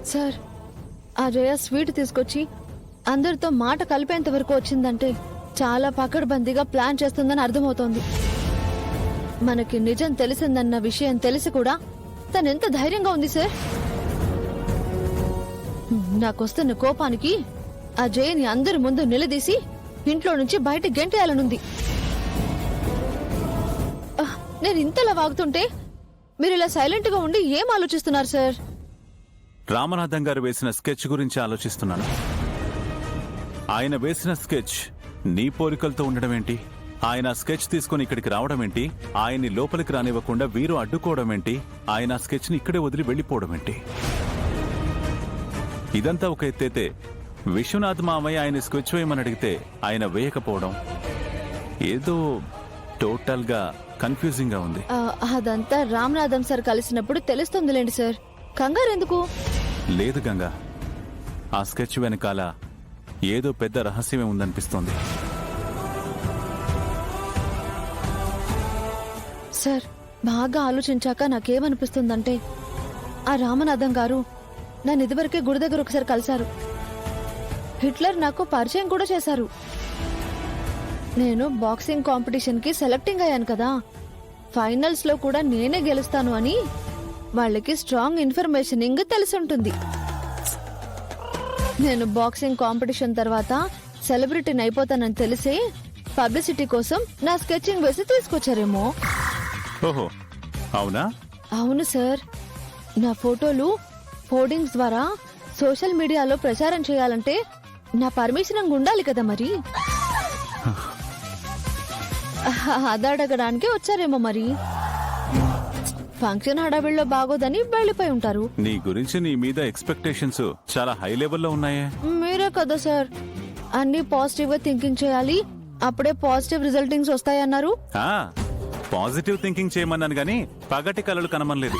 Sir, ఆ జయ sweet తీసుకొచ్చి అందరితో మాట కలిపేంత వరకు వచ్చిందంటే చాలా పకడ్బందీగా ప్లాన్ చేస్తుందని అర్థమవుతోంది. మనకి నిజం తెలిసిందన్న విషయం తెలిసి కూడా తనెంత ధైర్యంగా ఉంది సార్. నాకొస్తున్న కోపానికి ఆ జయని అందరి ముందు నిలదీసి ఇంట్లో నుంచి బయట గెంటేయాలనుంది. నేను ఇంతలా వాగుతుంటే మీరు ఇలా సైలెంట్ గా ఉండి ఏం ఆలోచిస్తున్నారు సార్? రామనాథం గారు వేసిన స్కెచ్ గురించి ఆలోచిస్తున్నాను. ఆయన వేసిన స్కెచ్ నీ పోలికలతో ఉండడం ఏంటి? ఆయన స్కెచ్ తీసుకుని ఇక్కడికి రావడం ఏంటి? ఆయన్ని లోపలికి రానివ్వకుండా వీరు అడ్డుకోవడం ఏంటి? ఆయన స్కెచ్ ని ఇక్కడే వదిలి వెళ్లిపోవడం ఏంటి? ఇదంతా ఒక ఎత్తైతే విశ్వనాథ్ మామయ్య ఆయన స్కెచ్ వేయమని అడిగితే ఆయన వేయకపోవడం ఏదో టోటల్ గా కన్ఫ్యూజింగ్ గా ఉంది. అదంతా రామనాథం సార్ కలిసినప్పుడు తెలుస్తుందిలేండి సార్, కంగారు ఎందుకు? లేదు గంగా, ఆ స్కెచ్ వెనకాల ఏదో పెద్ద రహస్యమే ఉందనిపిస్తోంది. సార్, బాగా ఆలోచించాక నాకేమనిపిస్తుందంటే ఆ రామనాథం గారు నన్ను ఇదివరకే గుడి దగ్గర ఒకసారి కలిశారు. హిట్లర్ నాకు పరిచయం కూడా చేశారు. నేను బాక్సింగ్ కాంపిటీషన్ కి సెలెక్టింగ్ అయ్యాను కదా, ఫైనల్స్ లో కూడా నేనే గెలుస్తాను అని వాళ్ళకి స్ట్రాంగ్ ఇన్ఫర్మేషనింగ్ తెలిసుంటుంది. నేను బాక్సింగ్ కాంపిటీషన్ తర్వాత సెలబ్రిటీని అయిపోతానని తెలిసే పబ్లిసిటీ కోసం నా స్కెచింగ్ వేసి తీసుకొచ్చారేమో. ఓహో, అవునా? అవును సార్, నా ఫోటోలు హోర్డింగ్స్ ద్వారా సోషల్ మీడియాలో ప్రచారం చేయాలంటే నా పర్మిషన్ ఉండాలి కదా మరి. అదడగడానికి వచ్చారేమో మరి. ఫంక్షన్ హడావిడిలో బాగోదని వెళ్లిపోయి ఉంటారు. నీ గురించి నీ మీద ఎక్స్పెక్టేషన్స్ చాలా హై లెవెల్లో ఉన్నాయే. మీరే కదా సార్ అన్ని పాజిటివ్ గా థింకింగ్ చేయాలి, అప్పుడే పాజిటివ్ రిజల్టింగ్స్ వస్తాయన్నారు. పాజిటివ్ థింకింగ్ చేయమన్నాను గానీ పగటి కలలు కనమనలేదు.